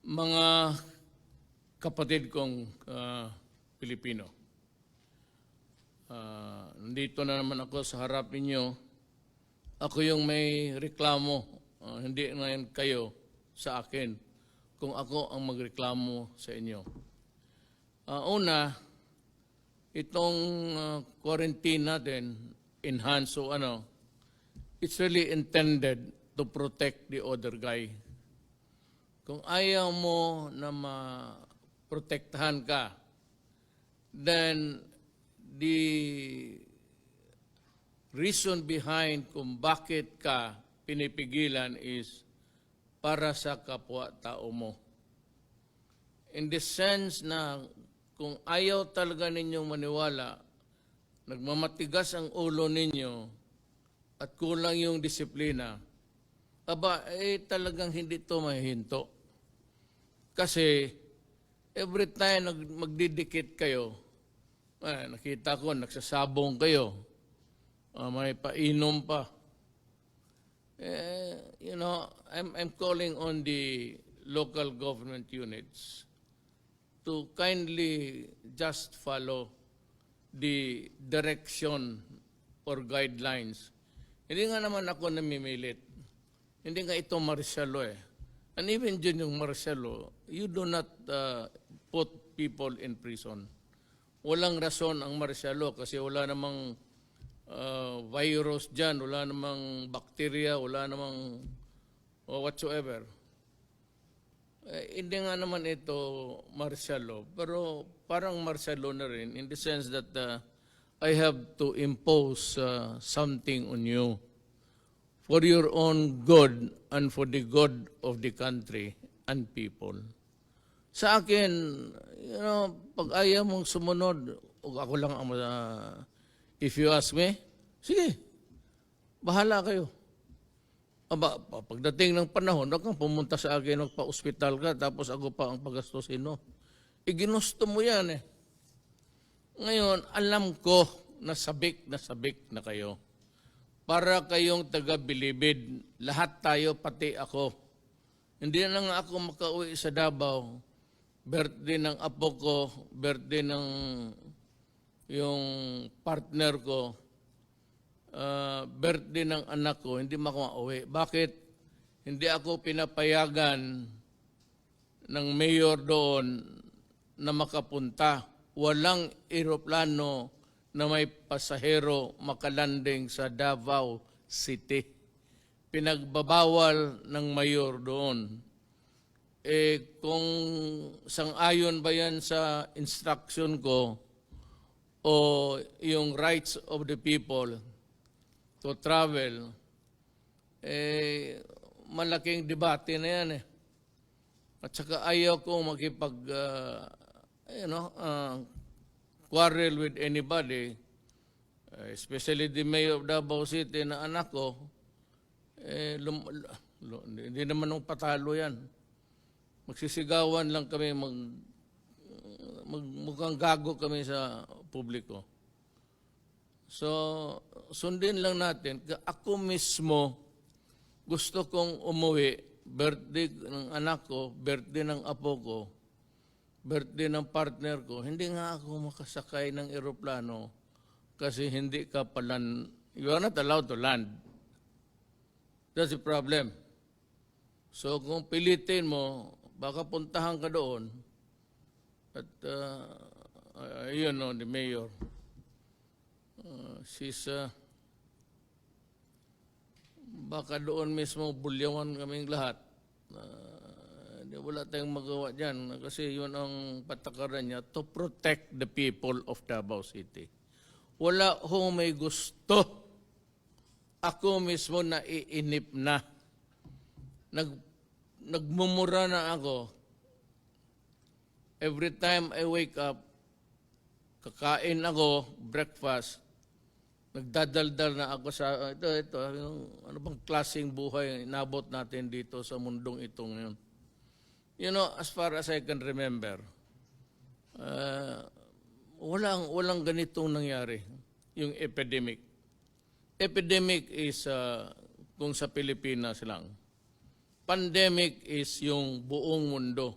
Mga kapatid kong Pilipino, nandito na naman ako sa harap ninyo. Ako yung may reklamo, hindi ngayon kayo sa akin, kung ako ang magreklamo sa inyo. Una, itong quarantine natin, enhanced o it's really intended to protect the other guy. Kung ayaw mo na maprotektahan ka, then the reason behind kung bakit ka pinipigilan is para sa kapwa-tao mo. In the sense na kung ayaw talaga ninyong maniwala, nagmamatigas ang ulo ninyo at kulang yung disiplina, talagang hindi ito mahihinto. Kasi every time magdidikit kayo, nakita ko, nagsasabong kayo, may painom pa. I'm calling on the local government units to kindly just follow the direction or guidelines. Hindi nga naman ako namimilit. Hindi nga ito martialo eh. And even dyan yung martialo, you do not put people in prison. Walang rason ang martialo kasi wala namang virus dyan, wala namang bacteria, wala namang whatsoever. Hindi nga naman ito martialo, pero parang martialo na rin in the sense that I have to impose something on you for your own good and for the good of the country and people. Sa akin, pag ayaw mong sumunod, ako lang ang if you ask me, sige, bahala kayo. Pagdating ng panahon, huwag kang pumunta sa akin, magpa-ospital ka, tapos ako pa ang pagastusin mo. Ginusto mo yan eh. Ngayon, alam ko na sabik na kayo. Para kayong taga-bilibid, lahat tayo, pati ako. Hindi na nga ako makauwi sa Davao. Birthday ng apo ko, birthday ng yung partner ko, birthday ng anak ko, hindi makauwi. Bakit? Hindi ako pinapayagan ng mayor doon na makapunta. Walang eroplano na may pasahero makalanding sa Davao City. Pinagbabawal ng mayor doon. Kung sang-ayon ba yan sa instruction ko o yung rights of the people to travel, malaking debate na yan eh. At saka ayaw ko quarrel with anybody, especially the mayor of Davao City na anak ko, hindi naman nung patalo yan. Magsisigawan lang kami, mukhang gago kami sa publiko. So, sundin lang natin. Ako mismo, gusto kong umuwi, birthday ng anak ko, birthday ng apo ko, birthday ng partner ko, hindi nga ako makasakay ng eroplano kasi hindi ka palan, you are not allowed to land. That's the problem. So kung pilitin mo, baka puntahan ka doon at the mayor. Baka doon mismo bulyawan kaming lahat. Wala tayong magawa dyan kasi yun ang patakaran niya to protect the people of Davao City. Wala ho may gusto. Ako mismo naiinip na. Nagmumura na ako. Every time I wake up, kakain ako, breakfast, nagdadaldal na ako sa, ito, yung, ano bang klaseng buhay inabot natin dito sa mundong itong yun. As far as I can remember, walang ganitong nangyari, yung epidemic. Epidemic is kung sa Pilipinas lang. pandemic is yung buong mundo.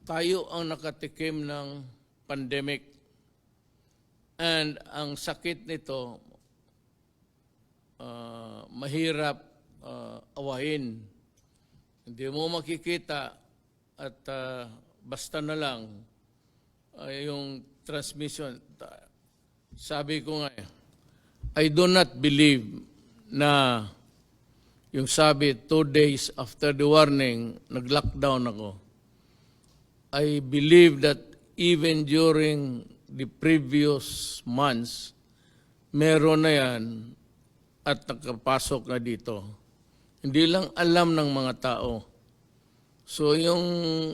Tayo ang nakatikim ng pandemic. And ang sakit nito, mahirap awahin. Hindi mo makikita at basta na lang yung transmission. Sabi ko nga, I do not believe na yung sabi 2 days after the warning, nag-lockdown ako. I believe that even during the previous months, meron na yan at nakapasok na dito. Hindi lang alam ng mga tao. So yung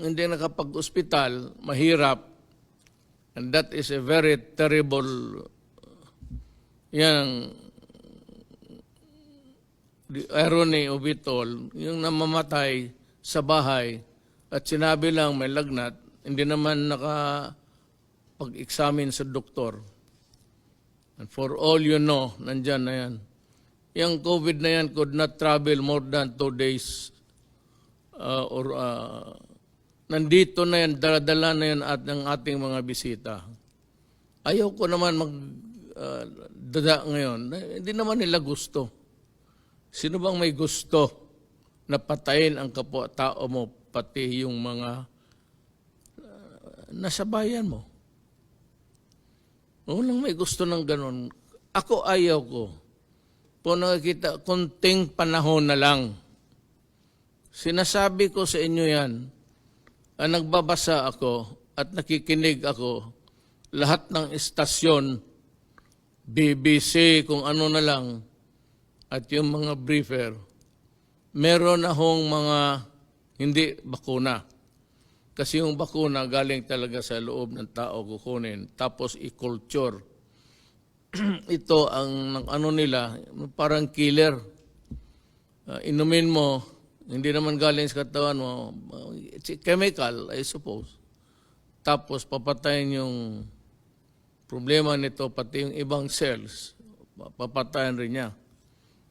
hindi nakapag-ospital, mahirap. And that is a very terrible, yan, the irony of it all, yung namamatay sa bahay at sinabi lang may lagnat, hindi naman nakapag-examine sa doktor. And for all you know, nandyan na yan. Yung COVID na yan could not travel more than 2 days nandito na yan, daladala na yan at ng ating mga bisita. Ayaw ko naman magdada ngayon. Hindi naman nila gusto. Sino bang may gusto na patayin ang kapwa-tao mo, pati yung mga nasa bayan mo? Walang may gusto ng ganun. Ako ayaw ko. Kung nakikita, kunting panahon na lang. Sinasabi ko sa inyo yan, nagbabasa ako at nakikinig ako, lahat ng istasyon, BBC, kung ano na lang, at yung mga briefer, meron akong mga hindi bakuna. Kasi yung bakuna galing talaga sa loob ng tao kukunin, tapos i-culture. Ito ang ano nila, parang killer. Inumin mo, hindi naman galing sa katawan mo, it's a chemical, I suppose. Tapos papatayin yung problema nito, pati yung ibang cells, papatayin rin niya.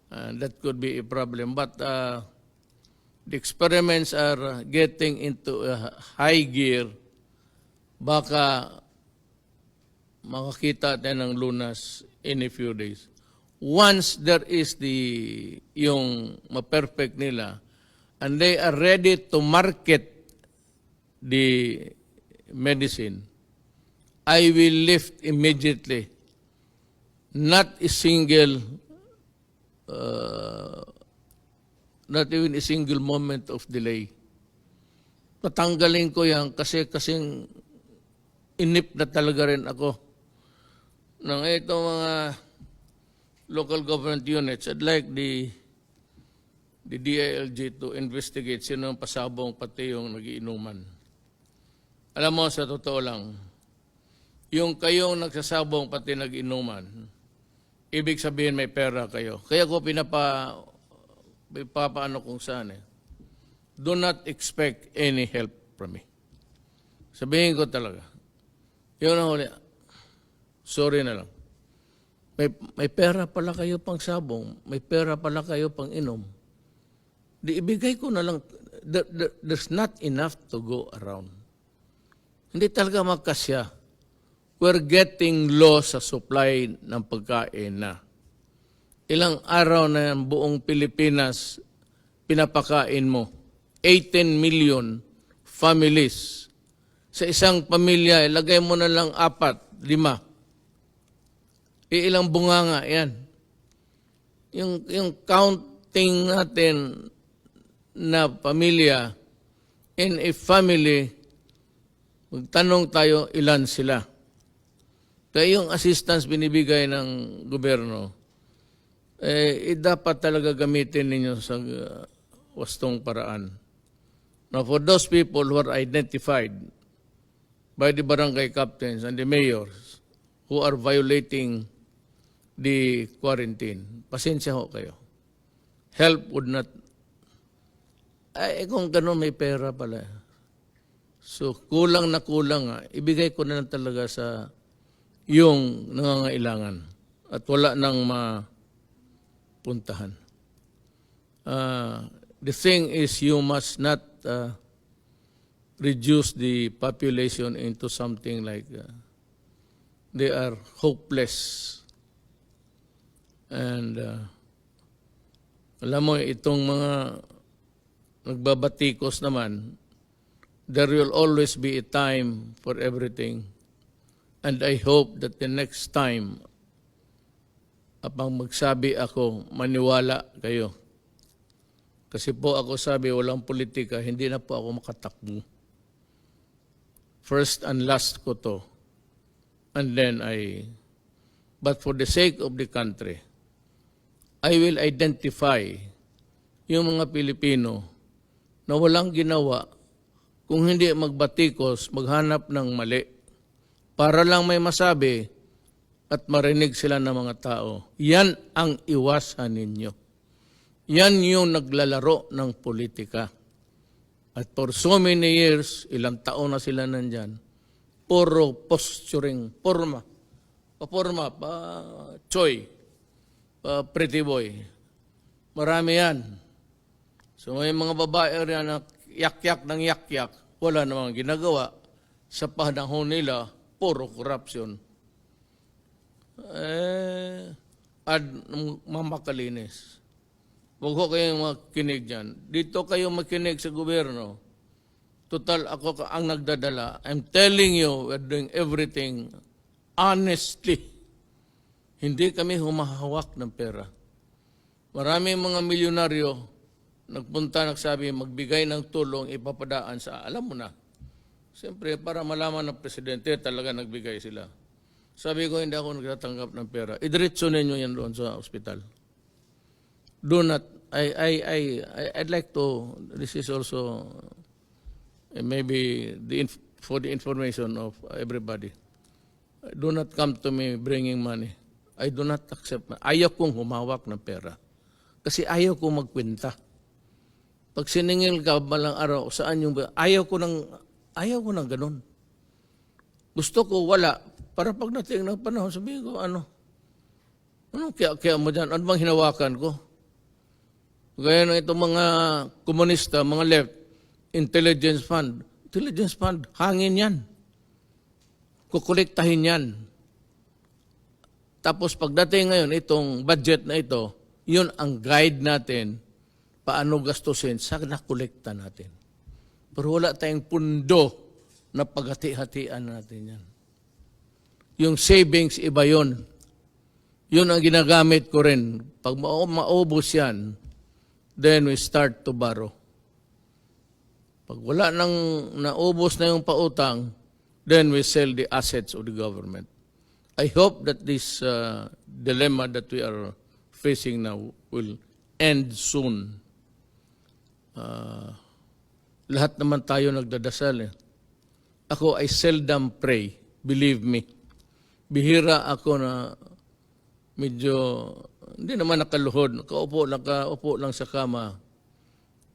That could be a problem. But the experiments are getting into a high gear. Baka makakita tayo ng lunas in a few days. Once there is yung ma-perfect nila, and they are ready to market the medicine, I will lift immediately. Not a single, not even a single moment of delay. Patanggalin ko yan kasing inip na talaga rin ako. Nang itong mga local government units, I'd like the DILG to investigate sino ang pasabong pati yung nagiinuman. Alam mo, sa totoo lang, yung kayong nagsasabong pati nagiinuman, ibig sabihin may pera kayo. Kaya ko pinapaano kung saan eh. Do not expect any help from me. Sabihin ko talaga. Yun ang huli. Sorry na lang. May pera pala kayo pang sabong, may pera pala kayo pang inom. Di ibigay ko na lang, there's not enough to go around. Hindi talaga magkasya. We're getting low sa supply ng pagkain na. Ilang araw na yan, buong Pilipinas, pinapakain mo. 18 million families. Sa isang pamilya, ilagay mo na lang 4, 5. Ilang bunganga yan. Yung counting natin na pamilya, in a family, magtanong tayo ilan sila. Kaya yung assistance binibigay ng gobyerno, dapat talaga gamitin ninyo sa wastong paraan. Now, for those people who are identified by the barangay captains and the mayors who are violating the quarantine, pasensya ho kayo. Help would not. Kung gano'n may pera pala. So, kulang na kulang nga. Ibigay ko na lang talaga sa yung nangangailangan. At wala nang mapuntahan. the thing is you must not reduce the population into something like they are hopeless. And alam mo, itong mga nagbabatikos naman, there will always be a time for everything. And I hope that the next time, apang magsabi ako, maniwala kayo. Kasi po ako sabi, walang politika, hindi na po ako makatakbo. First and last ko to. And then but for the sake of the country, I will identify yung mga Pilipino na walang ginawa kung hindi magbatikos, maghanap ng mali. Para lang may masabi at marinig sila ng mga tao. Yan ang iwasan ninyo. Yan yung naglalaro ng politika. At for so many years, ilang taon na sila nandyan, puro posturing, forma, choy, pretty boy. Marami yan. So may mga babae rin na yak-yak ng yak-yak, wala namang ginagawa. Sa panahon nila, puro corruption. At mamakalinis. Huwag ko kayong makinig dyan. Dito kayo makinig sa gobyerno. Total, ako ang nagdadala. I'm telling you, we're doing everything honestly. Hindi kami humahawak ng pera. Maraming mga milyonaryo nagpunta, nagsabi, magbigay ng tulong, ipapadaan sa, alam mo na. Siyempre, para malaman ng presidente, talaga nagbigay sila. Sabi ko, hindi ako nagtatanggap ng pera. Idiretso ninyo yan doon sa ospital. Do not, I'd like to, this is also maybe for the information of everybody. Do not come to me bringing money. I do not accept. Ayaw kong humawak ng pera. Kasi ayaw kong magkwenta. Pag siningil ka balang araw, saan yung, ayaw ko ng ganun. Gusto ko wala. Para pag nating ng panahon, sabihin ko, ano kaya mo dyan? Ano bang hinawakan ko? Gaya ng itong mga komunista, mga left, intelligence fund. Intelligence fund, hangin yan. Kukolektahin yan. Tapos pagdating ngayon, itong budget na ito, yun ang guide natin paano gastusin sa nakolekta natin. Pero wala tayong pundo na paghati-hatian natin yan. Yung savings, iba yun. Yun ang ginagamit ko rin. Pag maubos yan, then we start to borrow. Pag wala nang naubos na yung pautang, then we sell the assets of the government. I hope that this dilemma that we are facing now will end soon. Lahat naman tayo nagdadasal. Ako, I seldom pray. Believe me. Bihira ako na medyo, hindi naman nakaluhod. Nakaupo lang sa kama.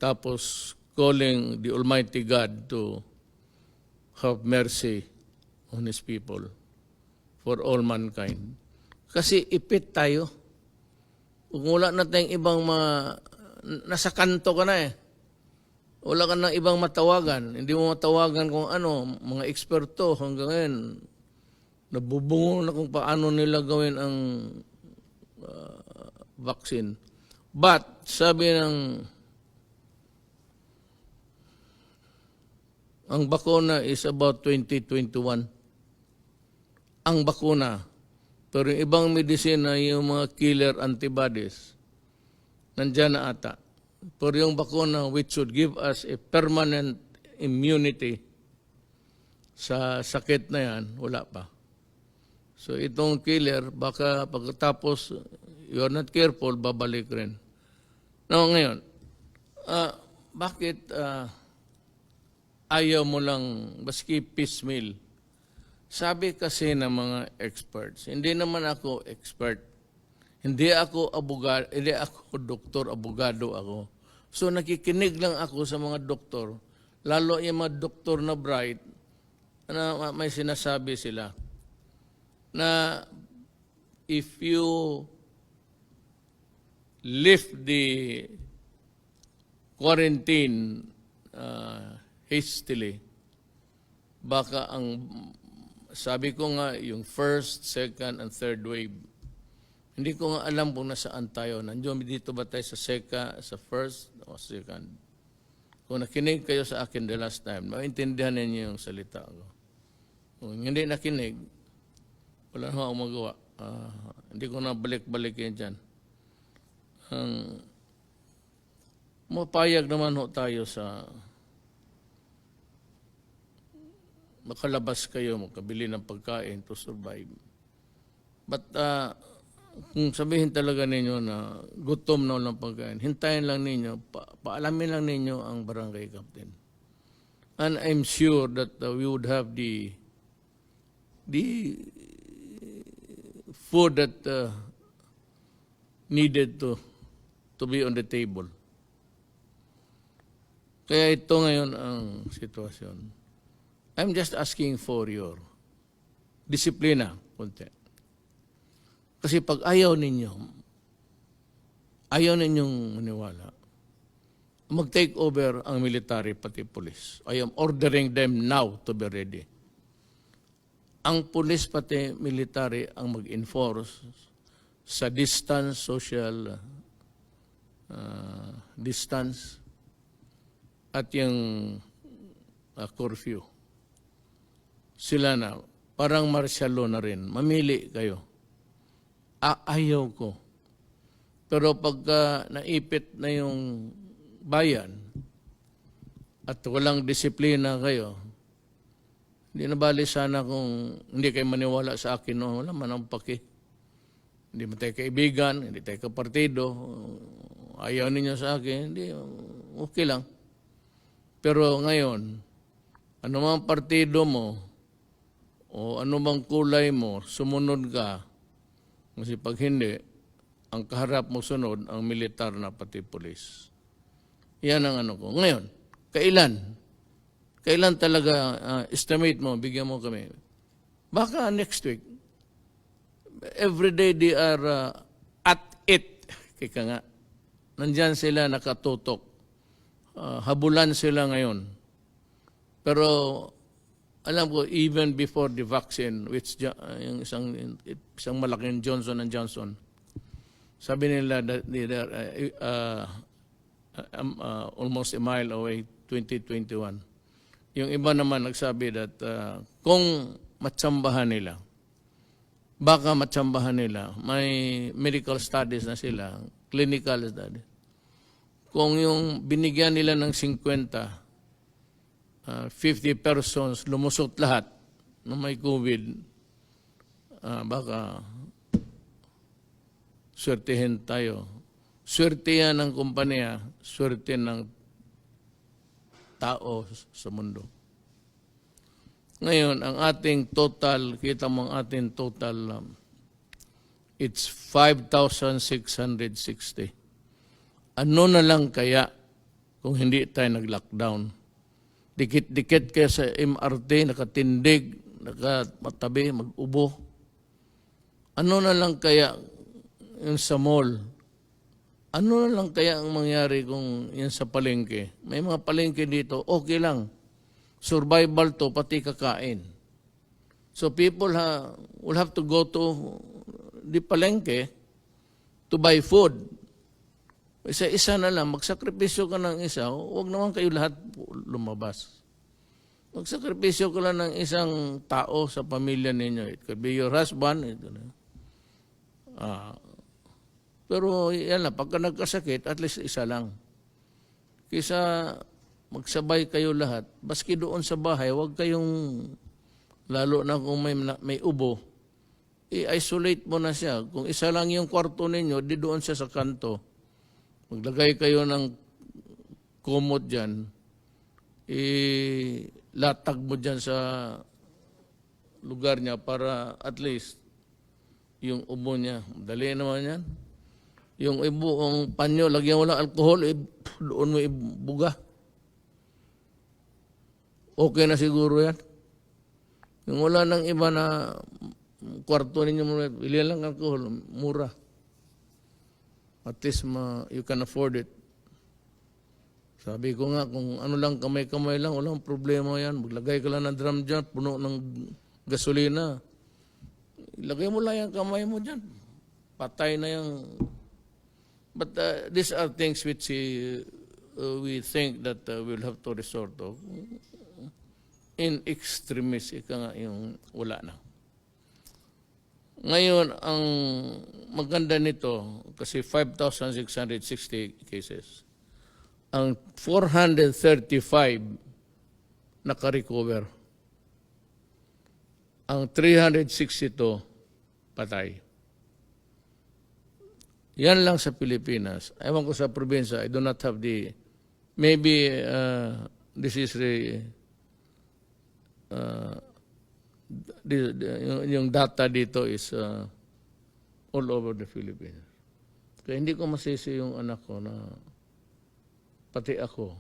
Tapos, calling the Almighty God to have mercy on His people for all mankind. Kasi ipit tayo. Kung wala na tayong ibang nasa kanto ka na eh. Wala ka ng ibang matawagan. Hindi mo matawagan kung ano, mga eksperto hanggang ngayon. Nabubungo na kung paano nila gawin ang vaccine. But, sabi ang bakuna is about 2021. Ang bakuna. Pero yung ibang medisina, yung mga killer antibodies, nandyan na ata. Pero yung bakuna, which should give us a permanent immunity sa sakit na yan, wala pa. So itong killer, baka pagkatapos, you are not careful, babalik rin. Now, ngayon, bakit ayaw mo lang, baski piecemeal? Sabi kasi ng mga experts, hindi naman ako expert. Hindi ako abogado, hindi ako doktor, abogado ako. So nakikinig lang ako sa mga doktor, lalo yung mga doktor na bright, na may sinasabi sila, na if you lift the quarantine hastily, baka sabi ko nga, yung first, second, and third wave, hindi ko nga alam kung nasaan tayo. Nandiyo dito ba tayo sa sa first o second? Kung nakinig kayo sa akin the last time, maintindihan ninyo yung salita ko. Kung hindi nakinig, wala na akong magawa. Hindi ko na balik-balikin dyan. Mapayag naman ho tayo sa makalabas kayo, makabili ng pagkain to survive. But kung sabihin talaga ninyo na gutom na walang pagkain, hintayin lang ninyo, paalamin lang ninyo ang barangay captain. And I'm sure that we would have the food that needed to be on the table. Kaya ito ngayon ang sitwasyon. I'm just asking for your disiplina, konti. Kasi pag ayaw ninyong maniwala, mag-take over ang military pati police. I am ordering them now to be ready. Ang police pati military ang mag-enforce sa distance, social distance, at yung curfew. Sila na, parang martial law na rin. Mamili kayo. Ayaw ko. Pero pagka naipit na yung bayan at walang disiplina kayo, hindi na bali sana kung hindi kayo maniwala sa akin, no? Wala man ang paki. Hindi mo tayo kaibigan, hindi tayo kapartido, ayaw ninyo sa akin, hindi, okay lang. Pero ngayon, anumang partido mo o anumang kulay mo, sumunod ka. Kasi pag hindi, ang kaharap mo sunod, ang militar na pati polis. Yan ang ano ko. Ngayon, kailan talaga estimate mo, bigyan mo kami. Baka next week. Every day they are at it. Kaya nga, nandyan sila nakatutok. Habulan sila ngayon. Pero alam ko, even before the vaccine, which yung isang malaking Johnson & Johnson, sabi nila that they are almost a mile away, 2021. Yung iba naman nagsabi that kung matsambahan nila, baka matsambahan nila, may medical studies na sila, clinical studies. Kung yung binigyan nila ng 50 persons, lumusot lahat na may COVID, baka swertihin tayo. Swerte yan ng kumpanya, swerte ng tao sa mundo. Ngayon, ang ating total, kita mo ang ating total, it's 5,660. Ano na lang kaya kung hindi tayo nag-lockdown? Dikit-dikit kaya sa MRT, nakatindig, nakamatabi, mag-ubo. Ano na lang kaya yung sa mall? Ano na lang kaya ang mangyari kung yan sa palengke? May mga palengke dito, okay lang. Survival to, pati kakain. So people will have to go to the palengke to buy food. Isa-isa na lang, magsakripisyo ka ng isa, huwag naman kayo lahat lumabas. Magsakripisyo ka lang ng isang tao sa pamilya ninyo. It could be your husband. Pero yan lang, pagka nagkasakit, at least isa lang. Kaysa magsabay kayo lahat, baski doon sa bahay, huwag kayong, lalo na kung may ubo, i-isolate mo na siya. Kung isa lang yung kwarto ninyo, di doon siya sa kanto. Maglagay kayo ng kumot dyan, latag mo dyan sa lugar niya para at least yung ubo niya. Dali naman yan. Yung ang panyo, lagyan mo lang alcohol, doon mo ibuga. Okay na siguro yan. Yung wala nang iba na kwarto ninyo, bilihan lang alcohol, mura. At least you can afford it. Sabi ko nga, kung ano lang, kamay-kamay lang, walang problema yan. Maglagay ka lang ng drum dyan, puno ng gasolina. Ilagay mo lang yung kamay mo dyan. Patay na yung... But these are things which we think that we'll have to resort to. In extremis, ika nga yung wala na. Ngayon, ang maganda nito, kasi 5,660 cases, ang 435 naka-recover. Ang 362 patay. Yan lang sa Pilipinas. Ewan ko sa probinsya, I do not have the, maybe this is yung data dito is all over the Philippines. Kaya hindi ko masisi yung anak ko na pati ako.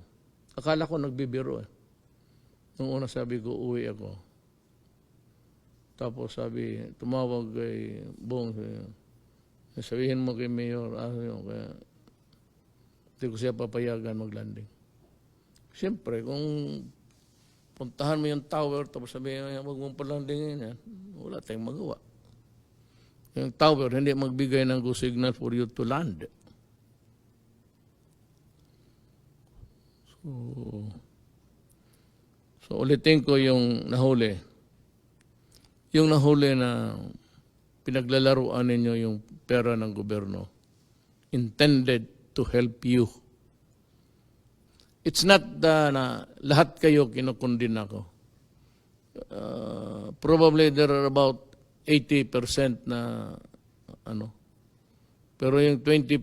Akala ko nagbibiro eh. Nung una sabi ko, uwi ako. Tapos sabi, tumawag kay Bong, sabihin mo kay Mayor, kaya hindi ko siya papayagan mag-landing. Siyempre, kung puntahan mo yung tower, tapos sabihin, huwag mong palandingin yan, wala tayong magawa. Yung tower, hindi magbigay ng go signal for you to land. So ulitin ko yung nahuli. Yung nahuli na pinaglalaruan ninyo yung pera ng gobyerno, intended to help you. It's not na lahat kayo kinukundin ako. Probably there are about 80% na ano. Pero yung 20%,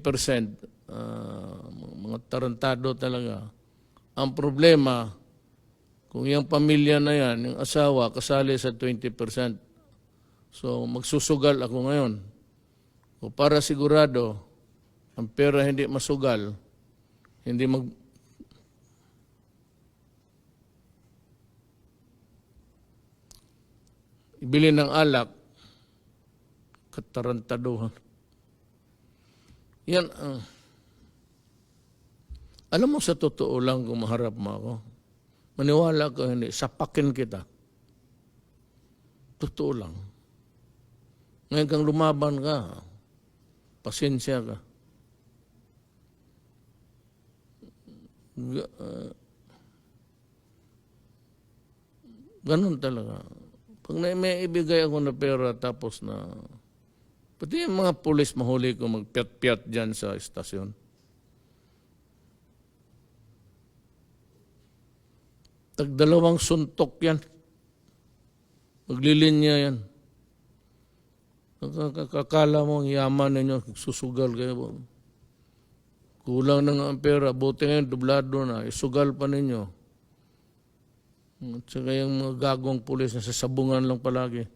mga tarantado talaga. Ang problema, kung yung pamilya na yan, yung asawa, kasali sa 20%. So, magsusugal ako ngayon. O para sigurado, ang pera hindi masugal, hindi ibili ng alak, katarantaduhan. Yan, alam mo sa totoo lang kung maharap mo ako, maniwala ka hindi, sapakin kita. Totoo lang. Ngayon kang lumaban ka, pasensya ka. Ganun talaga. Pag may ibigay ako na pera tapos na, pati yung mga pulis mahuli ko magpiat-piat dyan sa estasyon. Tagdalawang suntok yan. Maglilinya yan. Kakala mo ang yaman ninyo, susugal kayo. Kulang na nga ang pera, buti ngayon, dublado na, isugal pa ninyo. At saka yung mga gagong pulis na sasabungan lang palagi.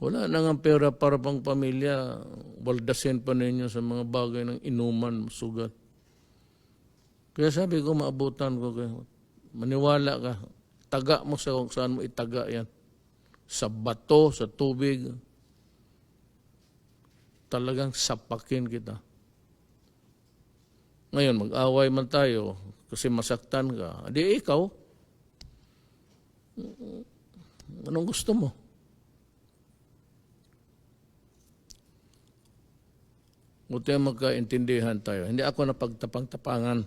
Wala na nga pera para pang pamilya, waldasin pa ninyo sa mga bagay ng inuman, sugal. Kaya sabi ko, maabutan ko kayo. Maniwala ka. Taga mo sa kung saan mo itaga yan. Sa bato, sa tubig. Talagang sapakin kita. Ngayon, mag-away man tayo kasi masaktan ka. Di ikaw. Anong gusto mo? Buti magkaintindihan tayo. Hindi ako napagtapang-tapangan.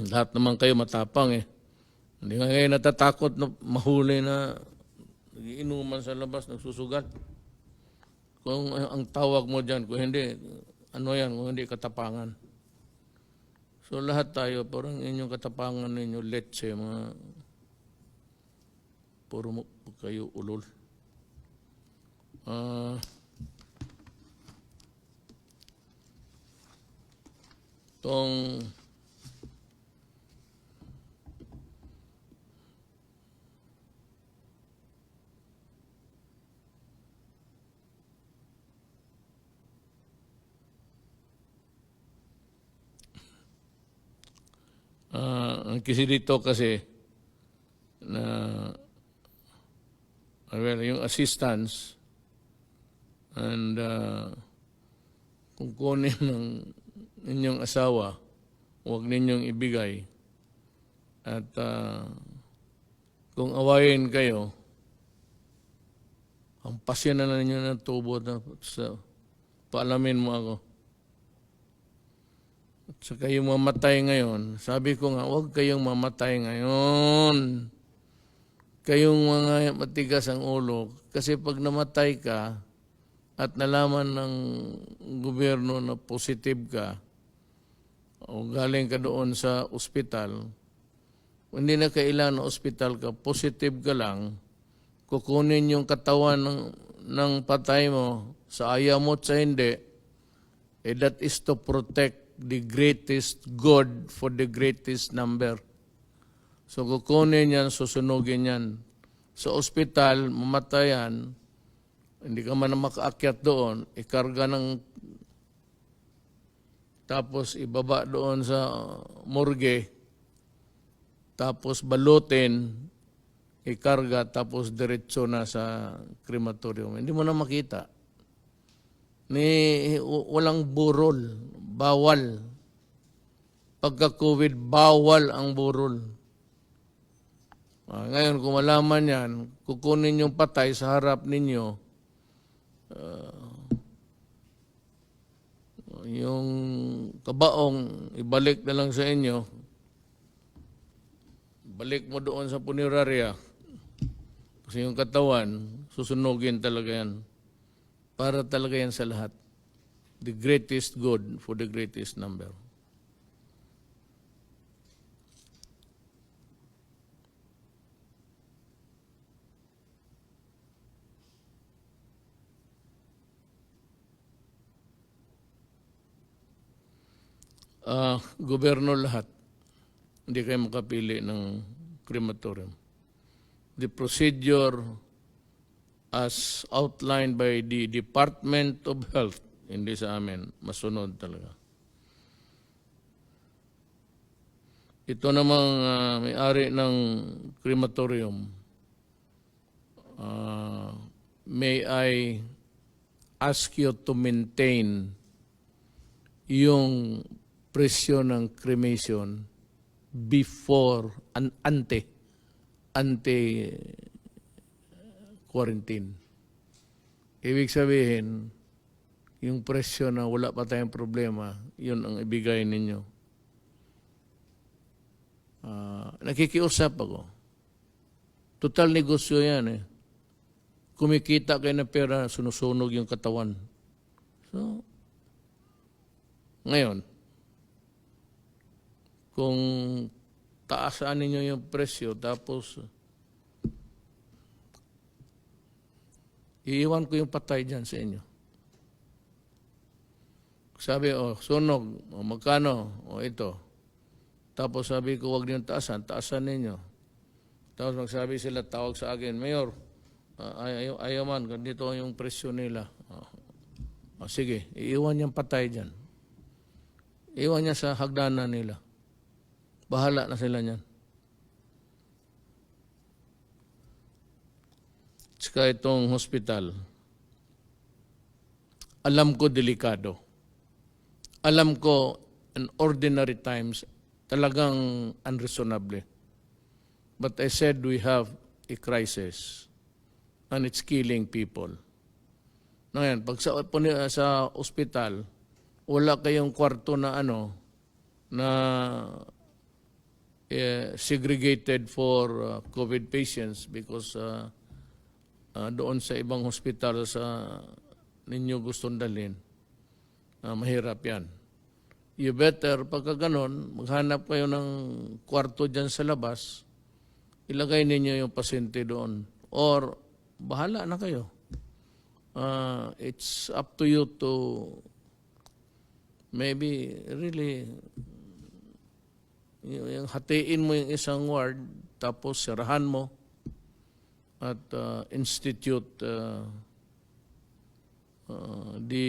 Lahat naman kayo matapang eh. Hindi nga kayo natatakot na mahuli na inuman sa labas, nagsusugat. Kung ang tawag mo dyan, kung hindi, ano yan, kung hindi katapangan. So lahat tayo, parang inyong katapangan ninyo, letse, mga puro mo kayo ulol. Tong ang kasi dito kasi na well, yung assistance and kung kunin inyong asawa, huwag ninyong ibigay. At kung awayin kayo, hampasin na ninyo ng tubo na paalamin mo ako. At sa kayong mamatay ngayon, sabi ko nga, huwag kayong mamatay ngayon. Kayong mga matigas ang ulo. Kasi pag namatay ka at nalaman ng gobyerno na positive ka o galing ka doon sa ospital, hindi na kailangan na ospital ka, positive ka lang, kukunin yung katawan ng patay mo sa ayaw mo at sa hindi, that is to protect the greatest good for the greatest number. So kukunin yan, susunugin yan. Sa ospital, mamatayan, hindi ka man makaakyat doon, ikarga ng, tapos ibaba doon sa morgue, tapos balutin, ikarga, tapos diretso na sa crematorium. Hindi mo na makita. Walang burol, bawal. Pagka-COVID, bawal ang burol. Ngayon, kung malaman yan, kukunin yung patay sa harap ninyo, yung kabaong, ibalik na lang sa inyo, balik mo doon sa punerarya, kasi yung katawan, susunugin talaga yan. Para talaga yan sa lahat. The greatest good for the greatest number. Gobyerno lahat. Hindi kayo makapili ng crematorium. The procedure as outlined by the Department of Health, hindi sa amin, masunod talaga. Ito namang may-ari ng crematorium, may I ask you to maintain yung presyo ng cremation before quarantine. Ibig sabihin, yung presyo na wala pa tayong problema, yun ang ibigay ninyo. Nakikiusap ako. Total negosyo yan eh. Kumikita kayo ng pera, sunusunog yung katawan. So, ngayon, kung taasan ninyo yung presyo, tapos iiwan ko yung patay dyan sa inyo. Sabi, sunog, magkano, ito. Tapos sabi ko, huwag niyong taasan ninyo. Tapos magsabi sila, tawag sa akin, Mayor, ayaw man, ganito yung presyo nila. Sige, iiwan niyang patay dyan. Iiwan niya sa hagdanan nila. Bahala na sila niyan. Saka itong hospital, alam ko delikado. Alam ko in ordinary times, talagang unreasonable. But I said we have a crisis and it's killing people. Ngayon, pag sa ospital, wala kayong kwarto na na segregated for COVID patients because doon sa ibang hospital sa ninyo gustong dalhin, mahirap yan. You better, pagka ganon, maghanap kayo ng kwarto dyan sa labas, ilagay ninyo yung pasyente doon. Or, bahala na kayo. It's up to you to maybe really yung hatiin mo yung isang ward, tapos sirahan mo at institute the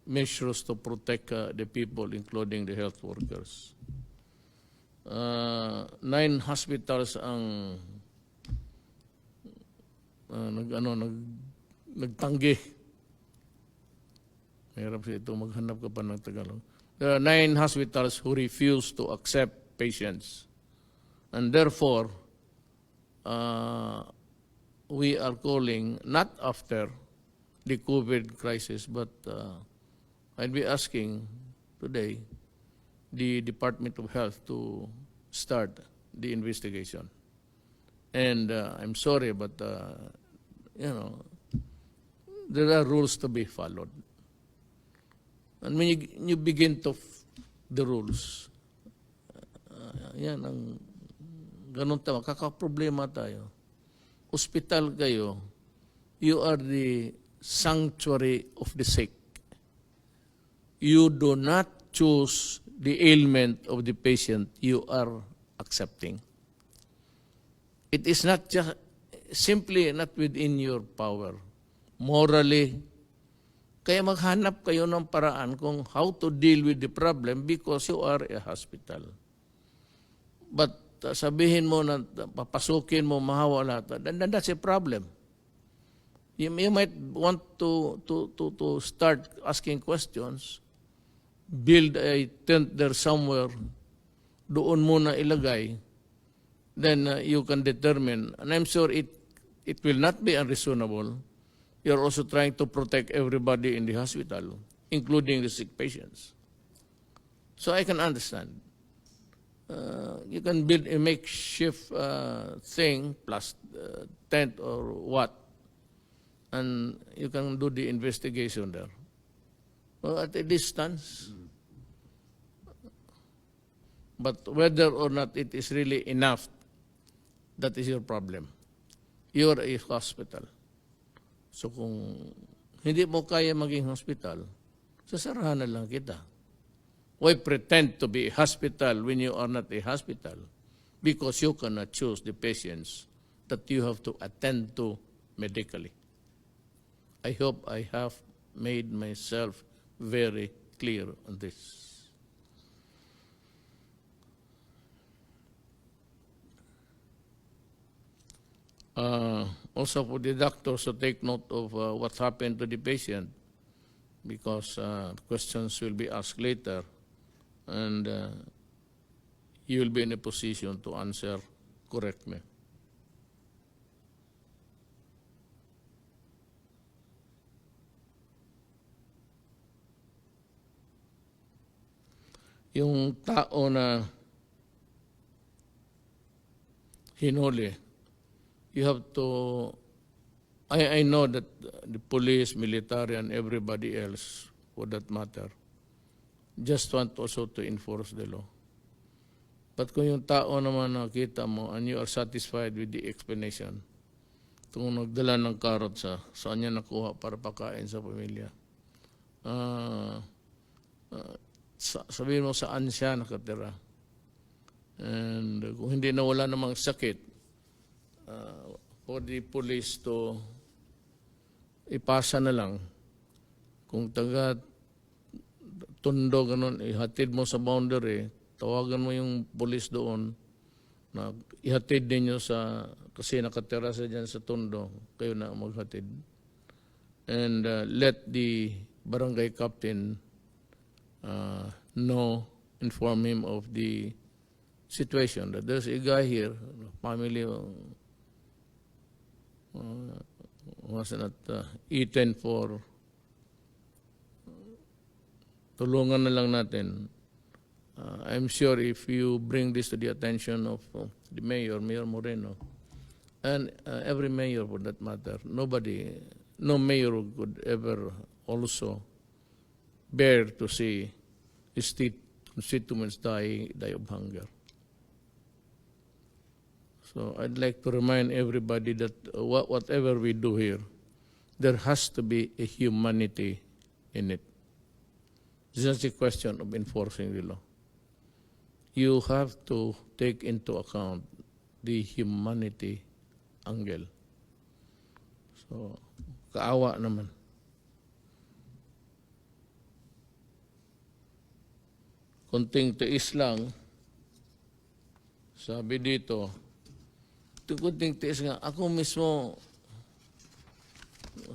measures to protect the people, including the health workers. 9 hospitals ang nagtanggi. Mahirap siya ito, maghanap ka pa ng Tagalog. There are 9 hospitals who refuse to accept patients. And therefore, we are calling, not after the COVID crisis, but I'd be asking today the Department of Health to start the investigation. And I'm sorry, but, there are rules to be followed. And when you begin to the rules, yan ang ganun tayo, kakaproblema tayo. Hospital kayo, you are the sanctuary of the sick. You do not choose the ailment of the patient you are accepting. It is not just simply not within your power. Morally, kaya maghanap kayo ng paraan kung how to deal with the problem because you are a hospital. But sabihin mo na papasukin mo, mahawa lahat, then that's a problem. You might want to start asking questions, build a tent there somewhere, doon muna ilagay, then you can determine. And I'm sure it will not be unreasonable. You're also trying to protect everybody in the hospital, including the sick patients. So I can understand. You can build a makeshift thing plus tent or what, and you can do the investigation there. Well, at a distance. But whether or not it is really enough, that is your problem. You're a hospital. So kung hindi mo kaya maging hospital, sasarahan na lang kita. Why pretend to be a hospital when you are not a hospital? Because you cannot choose the patients that you have to attend to medically. I hope I have made myself very clear on this. Also for the doctors to take note of what happened to the patient, because questions will be asked later, and you will be in a position to answer correctly. Yung tao na hinuli, you have to, I know that the police, military, and everybody else, for that matter, just want also to enforce the law. But kung yung tao naman nakita mo and you are satisfied with the explanation, kung nagdala ng karot saan niya nakuha para pakain sa pamilya, sabihin mo saan siya nakatira. And kung hindi na wala namang sakit, for the police to ipasa na lang. Kung taga Tondo, ganun, ihatid mo sa boundary, tawagan mo yung police doon, na ihatid ninyo sa, kasi nakatira sa dyan sa Tondo, kayo na maghatid. And let the barangay captain know, inform him of the situation, that there's a guy here, family, was not eaten for, tulungan na lang natin. I'm sure if you bring this to the attention of the mayor, Mayor Moreno, and every mayor for that matter, no mayor could ever also bear to see his constituents die of hunger. So I'd like to remind everybody that whatever we do here, there has to be a humanity in it. It's just a question of enforcing the law. You have to take into account the humanity angle. So, kaawa naman. Kunting tiis lang, sabi dito, kunting tiis nga, ako mismo,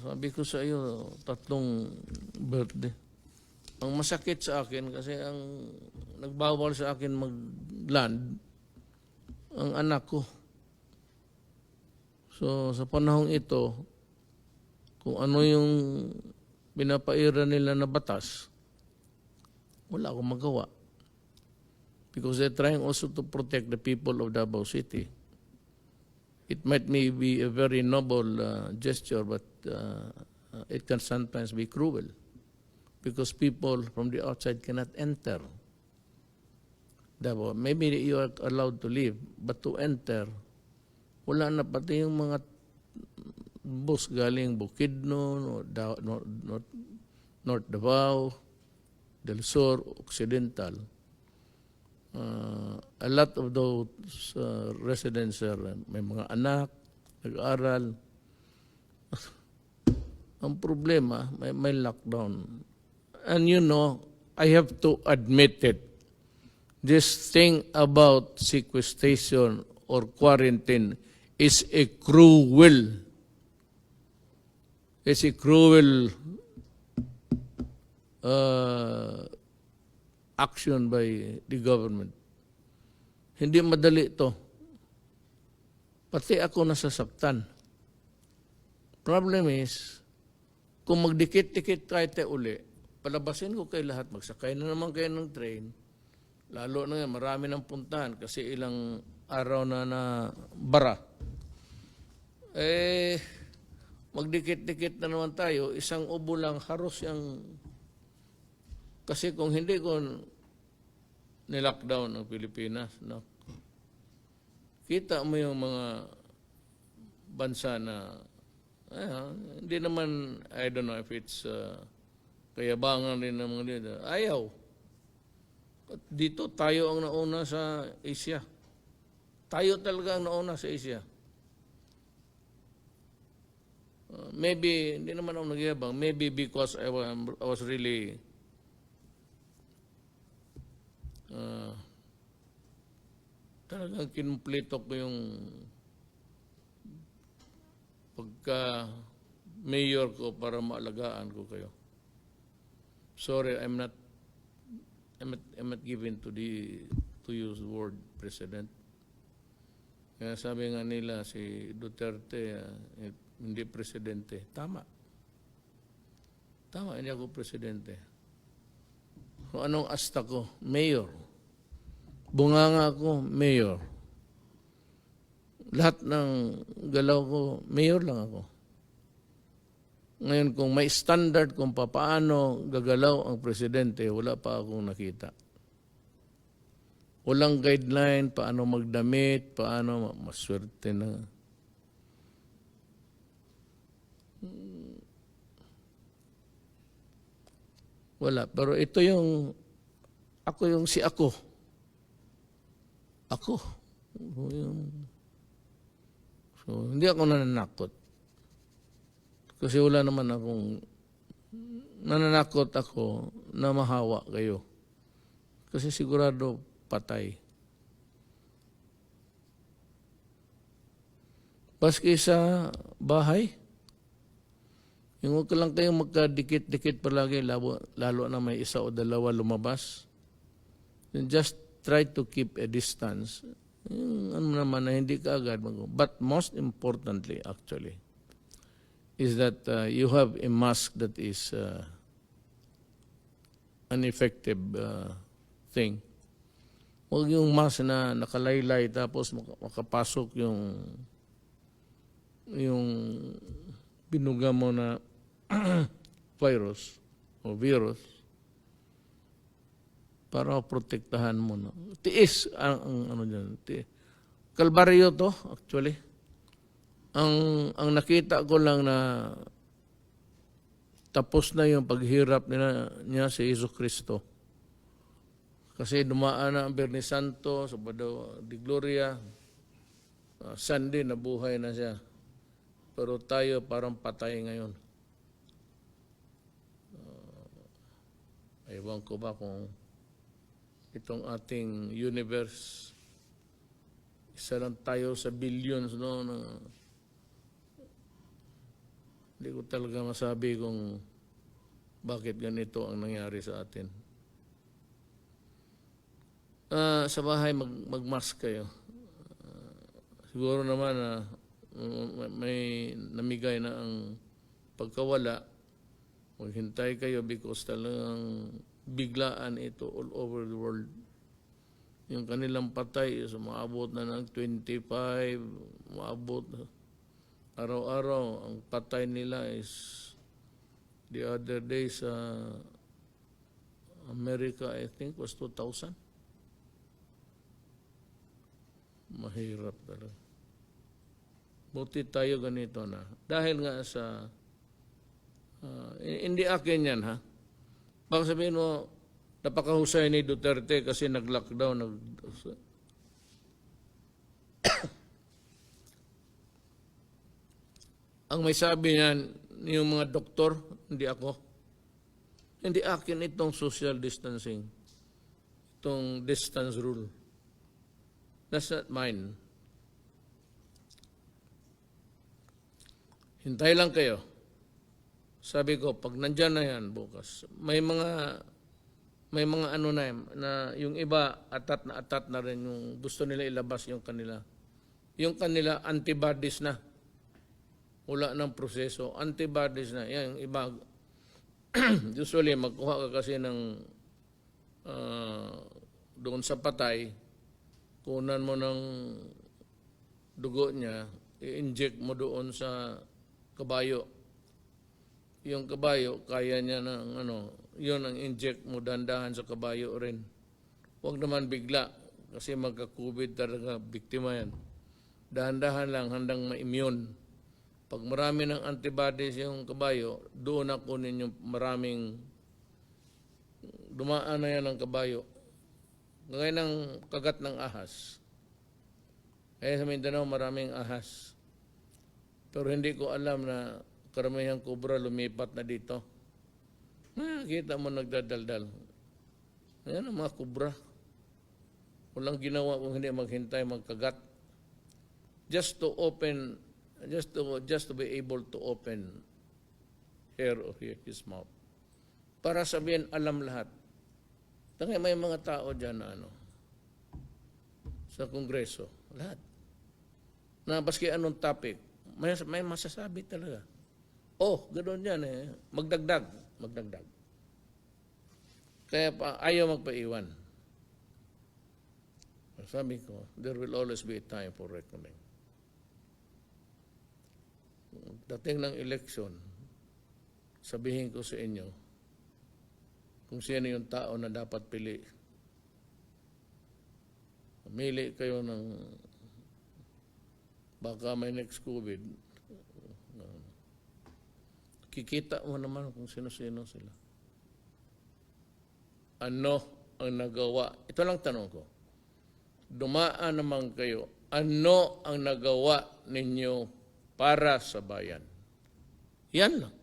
sabi ko sa iyo, 3 birthday. Ang masakit sa akin kasi ang nagbawal sa akin mag-land, ang anak ko. So sa panahong ito, kung ano yung pinapaira nila na batas, wala akong magawa. Because they're trying also to protect the people of Davao City. It might may be a very noble gesture, but it can sometimes be cruel. Because people from the outside cannot enter Davao. Maybe you are allowed to leave, but to enter, wala na, pati yung mga bus galing Bukidnon, North Davao, Del Sur, Occidental. A lot of those residents may mga anak, nag-aaral. Ang problema, may lockdown. And you know, I have to admit it. This thing about sequestration or quarantine is a cruel. It's a cruel action by the government. Hindi madali ito. Pati ako nasasaktan. Problem is, kung magdikit-dikit tayo uli, palabasin ko kayo lahat, magsakay na naman kayo ng train, lalo na yan, marami ng puntahan kasi ilang araw na bara. Magdikit-dikit na naman tayo, isang ubo lang, haros yung... Kasi kung hindi ko nilockdown ang Pilipinas, no? Kita mo yung mga bansa na, hindi naman, I don't know if it's... kayabangan rin ng mga leader. Ayaw. At dito, tayo ang nauna sa Asia. Tayo talaga ang nauna sa Asia. Maybe, hindi naman ako nagyabang, maybe because I was really talagang kinumpleto ko yung pagka mayor ko para maalagaan ko kayo. Sorry, I'm not given to use the word president. Kaya sabi nga nila si Duterte hindi presidente. Tama. Tama, hindi ako presidente. Kung anong asta ko? Mayor. Bunganga ko, mayor. Lahat ng galaw ko, mayor lang ako. Ngayon, kung may standard kung paano gagalaw ang presidente, wala pa akong nakita. Walang guideline, paano magdamit, paano maswerte na. Wala. Pero ito yung, ako yung si ako. Ako. So, hindi ako nananakot. Kasi wala naman akong, nananakot ako na mahawa kayo. Kasi sigurado patay. Paski sa bahay, yung huwag lang kayong magkadikit-dikit palagi, lalo na may isa o dalawa lumabas. Then just try to keep a distance. Yung ano naman na hindi ka agad mag-go. But most importantly, actually, is that you have a mask that is an effective thing. Huwag yung mask na nakalaylay tapos makapasok yung binuga mo na virus o virus para protektahan mo. No? Tiis ang ano dyan. Kalbaryo to, actually. Ang nakita ko lang na tapos na yung paghirap niya si Yesu Cristo. Kasi dumaan na ang Biyernes Santo, Sabado de Gloria, Sunday nabuhay na siya. Pero tayo parang patay ngayon. Ewan ko ba kung itong ating universe, isa lang tayo sa billions, no? Hindi ko talaga masabi kung bakit ganito ang nangyari sa atin. Sa bahay, mag-mask kayo. Siguro naman na may namigay na ang pagkawala. Maghintay kayo because talagang biglaan ito all over the world. Yung kanilang patay is maabot na ng 25, maabot na. Araw-araw, ang patay nila is the other day sa America, I think, was 2,000. Mahirap talaga. Buti tayo ganito na. Dahil nga sa, hindi akin yan ha. Baka sabihin mo, napakahusay ni Duterte kasi nag-lockdown. Ang may sabi niyan, yung mga doktor, hindi ako. Hindi akin itong social distancing. Itong distance rule. That's not mine. Hintay lang kayo. Sabi ko, pag nandyan na yan bukas, may mga ano na yung iba atat na rin yung gusto nila ilabas yung kanila antibodies na. Wala ng proseso, antibodies na. Yan, yung iba, usually magkuha ka kasi ng doon sa patay, kunan mo ng dugo niya, i-inject mo doon sa kabayo. Yung kabayo, kaya niya ng yun ang inject mo dandahan sa kabayo rin. Huwag naman bigla, kasi magka-COVID talaga, biktima yan. Dahan-dahan lang, handang ma-immune. Pag marami ng antibodies yung kabayo, doon na kunin yung maraming, dumaan na yan ng kabayo. Gaya ng kagat ng ahas. Sa Mindanao, maraming ahas. Pero hindi ko alam na karamihang kubra lumipat na dito. Kita mo nagdadaldal. Ayan ang mga kubra. Walang ginawa kung hindi maghintay, magkagat. Just to be able to open her or his mouth. Para sabihin, alam lahat. Tangay may mga tao dyan na sa Kongreso, lahat. Na baski anong topic, may masasabi talaga. Ganoon yan eh. Magdagdag. Kaya ayaw magpaiwan. Sabi ko, there will always be a time for reckoning. Dating ng eleksyon, sabihin ko sa inyo, kung sino yung tao na dapat pili. Pumili kayo ng baka may next COVID. Kikita mo naman kung sino-sino sila. Ano ang nagawa? Ito lang tanong ko. Dumaan naman kayo. Ano ang nagawa ninyo para sa bayan? Yan lang.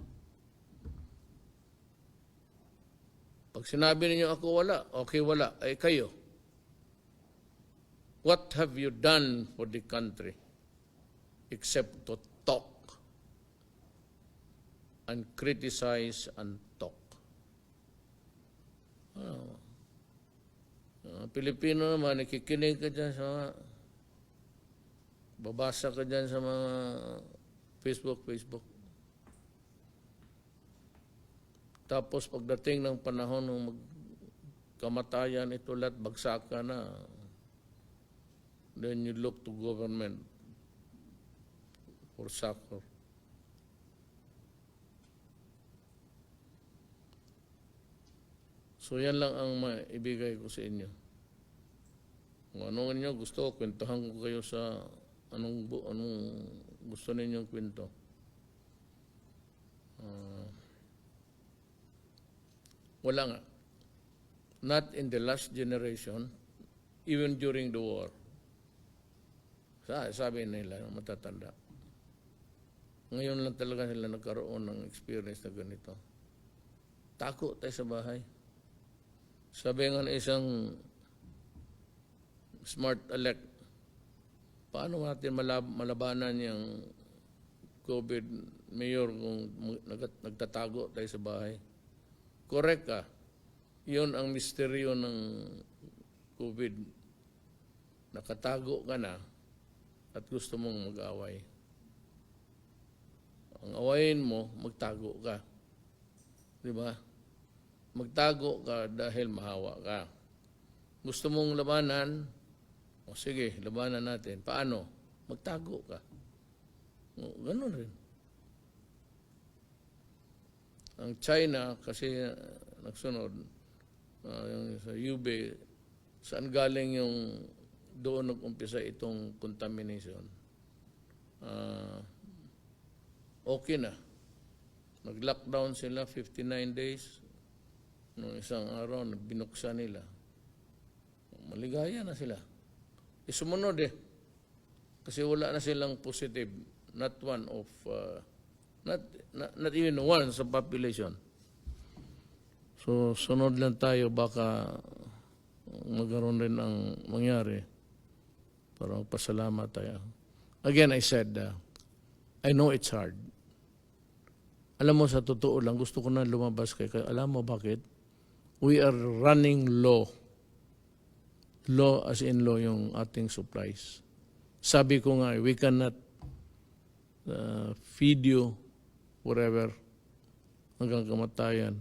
Pag sinabi ninyo ako wala, okay wala, ay kayo. What have you done for the country except to talk and criticize and talk? Pilipino naman, nakikinig ka dyan sa mga, babasa ka dyan sa mga Facebook. Tapos pagdating ng panahon ng kamatayan, ito lahat bagsak ka na. Then you look to government for succor. So yan lang ang maibigay ko sa inyo. Kung ano ninyo gusto, kwentuhan ko kayo sa anong gusto ninyong kwento. Wala nga. Not in the last generation, even during the war. Sabi nila, matatanda. Ngayon lang talaga sila nagkaroon ng experience na ganito. Tako tayo sa bahay. Sabi nga na isang smart elect, paano natin malabanan yung COVID, Mayor, kung nagtatago tayo sa bahay? correct ka. Yun ang misteryo ng COVID. Nakatago ka na at gusto mong mag-away. Ang awayin mo, magtago ka. Di ba? Magtago ka dahil mahawa ka. Gusto mong labanan, o sige, labanan natin. Paano? Magtago ka. O, ganun rin. Ang China, kasi nagsunod, yung sa UB, saan galing yung doon nag-umpisa itong contamination? Okay na. Nag-lockdown sila 59 days. Nung isang araw, binuksan nila. Maligaya na sila. Sumunod kasi wala na silang positive. Not one of, not even one sa population. So, sunod lang tayo, baka magkaroon rin ang mangyari para magpasalamat tayo. Again, I said, I know it's hard. Alam mo, sa totoo lang, gusto ko na lumabas kaya alam mo bakit? We are running low. Low as in low yung ating supplies. Sabi ko nga, we cannot feed you forever hanggang kamatayan.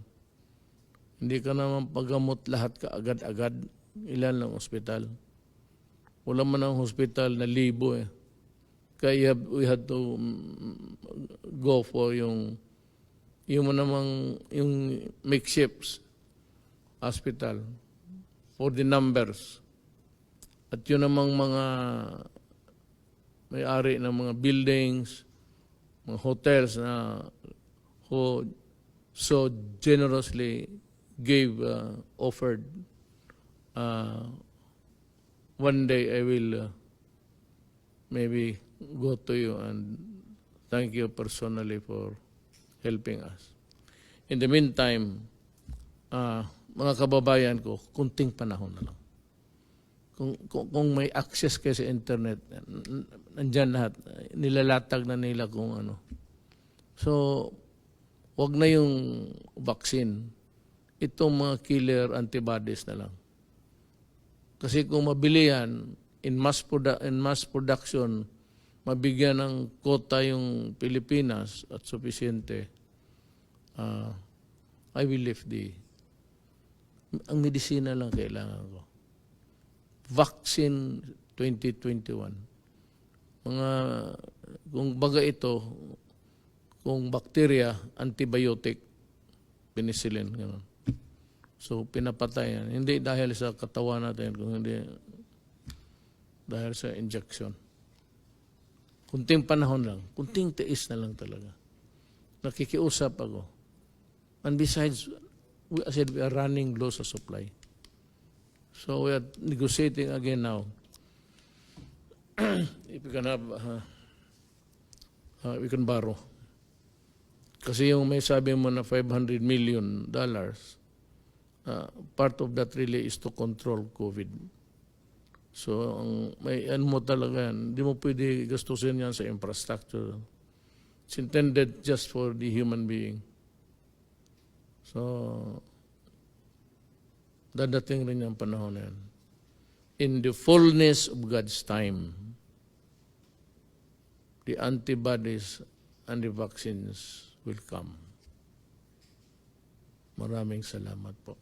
Hindi ka naman paggamot lahat kaagad-agad. Ilan lang ospital. Wala man ang hospital na libo Kaya we had to go for yung makeshift hospital for the numbers. At yun namang mga may-ari ng mga buildings, mga hotels na who so generously offered. One day I will maybe go to you and thank you personally for helping us. In the meantime, mga kababayan ko, kunting panahon na lang. Kung may access kayo sa internet, nandyan lahat, nilalatag na nila kung ano. So, wag na yung vaccine. Itong mga killer antibodies na lang. Kasi kung mabili yan, in mass production, mabigyan ng quota yung Pilipinas at sufisyente, I will lift ang medisina lang kailangan ko. Vaccine 2021. Kung baga ito, kung bacteria, antibiotic, penicillin, gano'n. So, pinapatay yan. Hindi dahil sa katawan natin, kung hindi dahil sa injection. Kunting panahon lang. Kunting tiis na lang talaga. Nakikiusap ako. And besides, we are running low sa supply. So we are negotiating again now. If we can have, we can borrow. Kasi yung may sabi mo na $500 million, part of that really is to control COVID. So, may mo talaga yan. Hindi mo pwede gastusin yan sa infrastructure. It's intended just for the human being. So, dadating rin yung panahon na yan. In the fullness of God's time, the antibodies and the vaccines will come. Maraming salamat po.